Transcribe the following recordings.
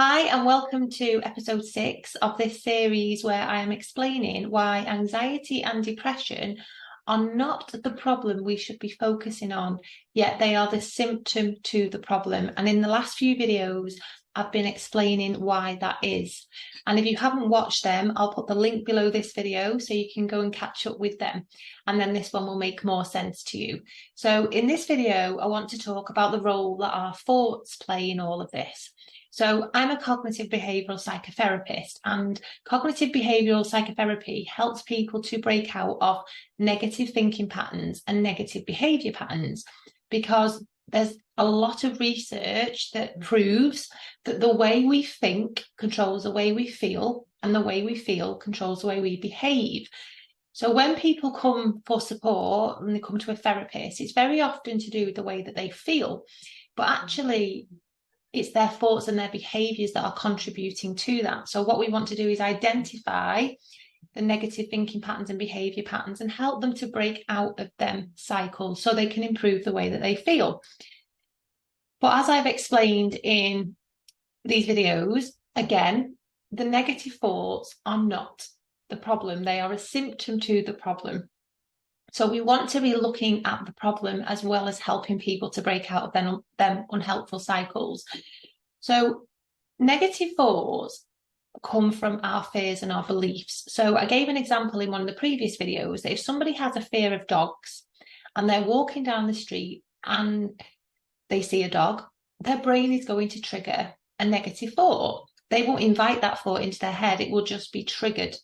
Hi, and welcome to episode 6 of this series where I am explaining why anxiety and depression are not the problem we should be focusing on, yet they are the symptom to the problem. And in the last few videos, I've been explaining why that is. And if you haven't watched them, I'll put the link below this video so you can go and catch up with them. And then this one will make more sense to you. So in this video, I want to talk about the role that our thoughts play in all of this. So I'm a cognitive behavioural psychotherapist, and cognitive behavioural psychotherapy helps people to break out of negative thinking patterns and negative behaviour patterns, because there's a lot of research that proves that the way we think controls the way we feel, and the way we feel controls the way we behave. So when people come for support and they come to a therapist, it's very often to do with the way that they feel, but actually it's their thoughts and their behaviours that are contributing to that. So what we want to do is identify the negative thinking patterns and behaviour patterns and help them to break out of them cycles so they can improve the way that they feel. But as I've explained in these videos, again, the negative thoughts are not the problem. They are a symptom to the problem. So we want to be looking at the problem as well as helping people to break out of them unhelpful cycles. So negative thoughts come from our fears and our beliefs. So I gave an example in one of the previous videos that if somebody has a fear of dogs and they're walking down the street and they see a dog, their brain is going to trigger a negative thought. They won't invite that thought into their head. It will just be triggered.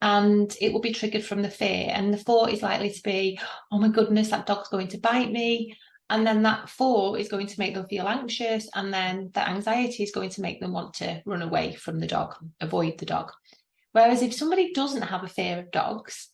And it will be triggered from the fear. And the thought is likely to be, oh my goodness, that dog's going to bite me. And then that thought is going to make them feel anxious. And then the anxiety is going to make them want to run away from the dog, avoid the dog. Whereas if somebody doesn't have a fear of dogs,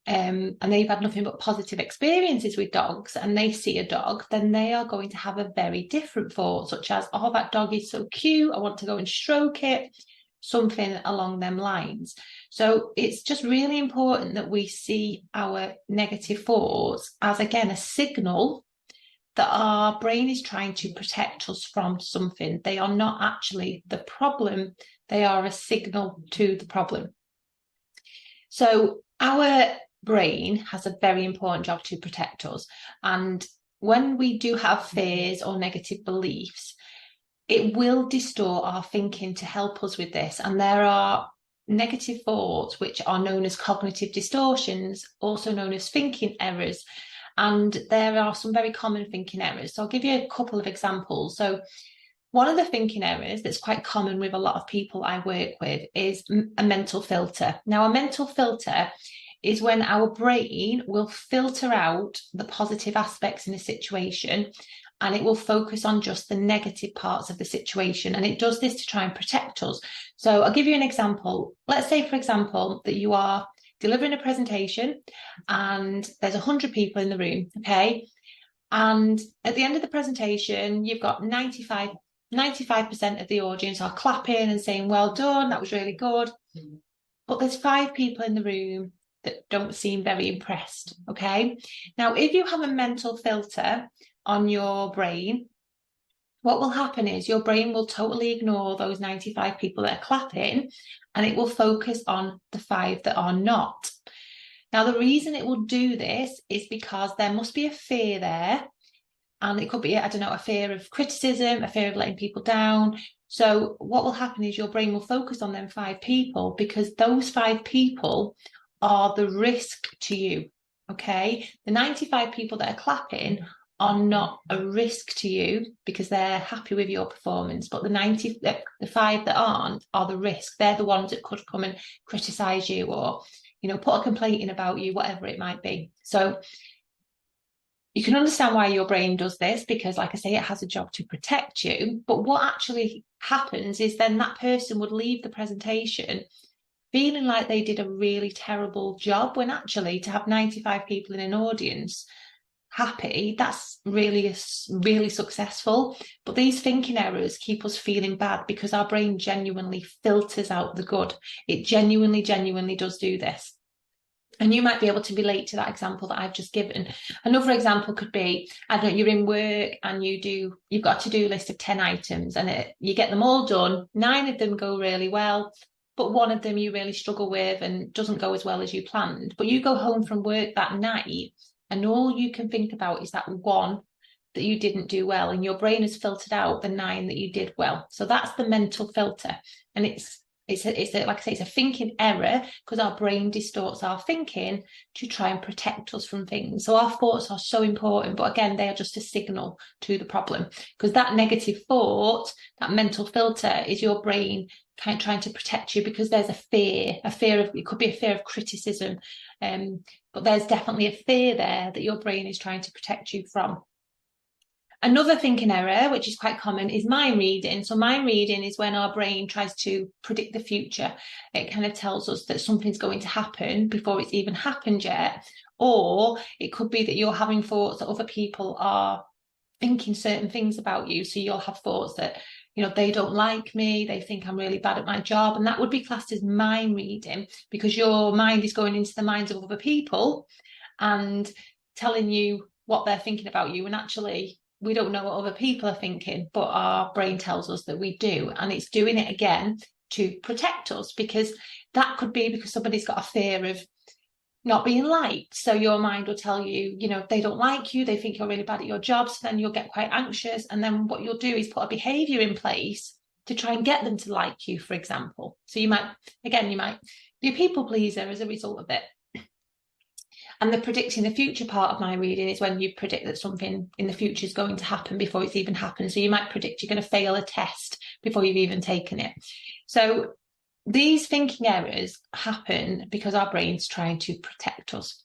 and they've had nothing but positive experiences with dogs, and they see a dog, then they are going to have a very different thought, such as, oh, that dog is so cute, I want to go and stroke it. Something along them lines. So it's just really important that we see our negative thoughts as, again, a signal that our brain is trying to protect us from something. They are not actually the problem. They are a signal to the problem. So our brain has a very important job to protect us. And when we do have fears or negative beliefs, it will distort our thinking to help us with this. And there are negative thoughts, which are known as cognitive distortions, also known as thinking errors. And there are some very common thinking errors. So I'll give you a couple of examples. So one of the thinking errors that's quite common with a lot of people I work with is a mental filter. Now, a mental filter is when our brain will filter out the positive aspects in a situation, and it will focus on just the negative parts of the situation. And it does this to try and protect us. So I'll give you an example. Let's say, for example, that you are delivering a presentation and there's 100 people in the room, okay? And at the end of the presentation, you've got 95% of the audience are clapping and saying, well done, that was really good. But there's 5 people in the room that don't seem very impressed, okay? Now, if you have a mental filter on your brain, what will happen is your brain will totally ignore those 95 people that are clapping, and it will focus on the 5 that are not. Now, the reason it will do this is because there must be a fear there, and it could be, I don't know, a fear of criticism, a fear of letting people down. So what will happen is your brain will focus on them 5 people because those 5 people are the risk to you, okay? The 95 people that are clapping are not a risk to you because they're happy with your performance, but the 5 that aren't are the risk. They're the ones that could come and criticize you, or, you know, put a complaint in about you, whatever it might be. So you can understand why your brain does this, because, like I say, it has a job to protect you. But what actually happens is then that person would leave the presentation feeling like they did a really terrible job, when actually to have 95 people in an audience happy, that's really successful. But these thinking errors keep us feeling bad because our brain genuinely filters out the good. It genuinely does do this. And you might be able to relate to that example that I've just given. Another example could be, I don't know, you're in work and you've got a to-do list of 10 items and you get them all done. 9 of them go really well, but one of them you really struggle with and doesn't go as well as you planned. But you go home from work that night and all you can think about is that one that you didn't do well, and your brain has filtered out the 9 that you did well. So that's the mental filter. And it's like I say, it's a thinking error because our brain distorts our thinking to try and protect us from things. So our thoughts are so important, but again, they are just a signal to the problem, because that negative thought, that mental filter, is your brain kind of trying to protect you because there's a fear of, it could be a fear of criticism, but there's definitely a fear there that your brain is trying to protect you from. Another thinking error, which is quite common, is mind reading. So mind reading is when our brain tries to predict the future. It kind of tells us that something's going to happen before it's even happened yet. Or it could be that you're having thoughts that other people are thinking certain things about you. So you'll have thoughts that, they don't like me, they think I'm really bad at my job. And that would be classed as mind reading, because your mind is going into the minds of other people and telling you what they're thinking about you. And actually, we don't know what other people are thinking, but our brain tells us that we do. And it's doing it again to protect us, because that could be because somebody's got a fear of not being liked. So your mind will tell you, they don't like you, they think you're really bad at your job. So then you'll get quite anxious. And then what you'll do is put a behavior in place to try and get them to like you, for example. So you might be a people pleaser as a result of it. And the predicting the future part of mind reading is when you predict that something in the future is going to happen before it's even happened. So you might predict you're going to fail a test before you've even taken it. So these thinking errors happen because our brain's trying to protect us,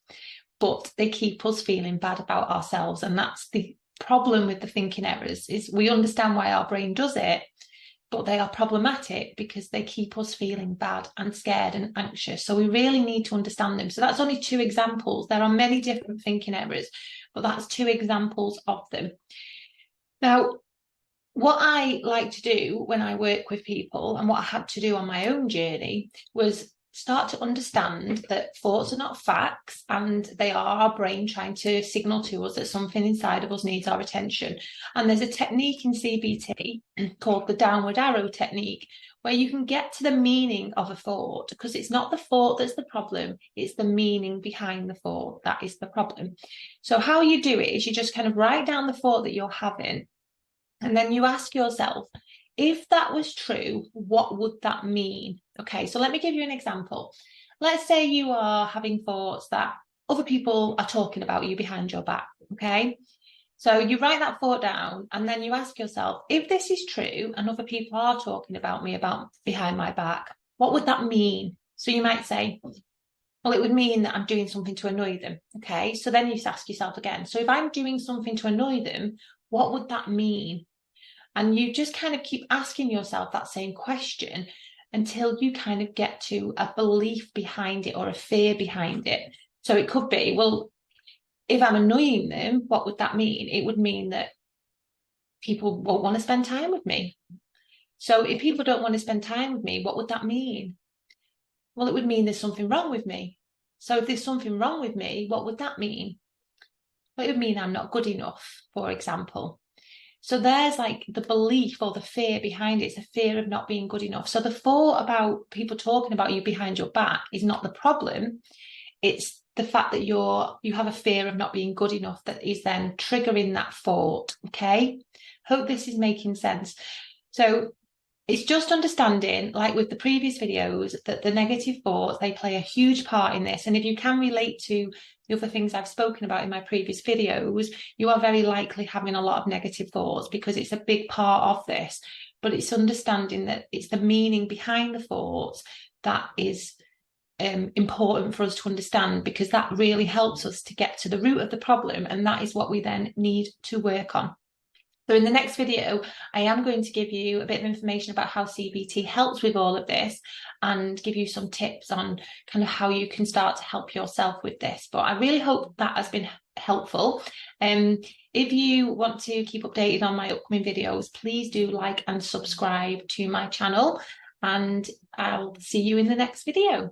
but they keep us feeling bad about ourselves. And that's the problem with the thinking errors, is we understand why our brain does it, but they are problematic because they keep us feeling bad and scared and anxious. So we really need to understand them. So that's only 2 examples. There are many different thinking errors, but that's 2 examples of them. Now, what I like to do when I work with people, and what I had to do on my own journey, was start to understand that thoughts are not facts, and they are our brain trying to signal to us that something inside of us needs our attention. And there's a technique in CBT called the downward arrow technique, where you can get to the meaning of a thought, because it's not the thought that's the problem, it's the meaning behind the thought that is the problem. So how you do it is you just kind of write down the thought that you're having, and then you ask yourself, if that was true, what would that mean? Okay, so let me give you an example. Let's say you are having thoughts that other people are talking about you behind your back, okay? So you write that thought down, and then you ask yourself, if this is true and other people are talking about me behind my back, what would that mean? So you might say, well, it would mean that I'm doing something to annoy them, okay? So then you ask yourself again, so if I'm doing something to annoy them, what would that mean? And you just kind of keep asking yourself that same question until you kind of get to a belief behind it or a fear behind it. So it could be, well, if I'm annoying them, what would that mean? It would mean that people won't want to spend time with me. So if people don't want to spend time with me, what would that mean? Well, it would mean there's something wrong with me. So if there's something wrong with me, what would that mean? Well, it would mean I'm not good enough, for example. So there's like the belief or the fear behind it. It's a fear of not being good enough. So the thought about people talking about you behind your back is not the problem. It's the fact that you have a fear of not being good enough that is then triggering that thought. Okay. Hope this is making sense. So it's just understanding, like with the previous videos, that the negative thoughts, they play a huge part in this. And if you can relate to the other things I've spoken about in my previous videos, you are very likely having a lot of negative thoughts, because it's a big part of this. But it's understanding that it's the meaning behind the thoughts that is important for us to understand, because that really helps us to get to the root of the problem. And that is what we then need to work on. So in the next video, I am going to give you a bit of information about how CBT helps with all of this, and give you some tips on kind of how you can start to help yourself with this. But I really hope that has been helpful. If you want to keep updated on my upcoming videos, please do like and subscribe to my channel, and I'll see you in the next video.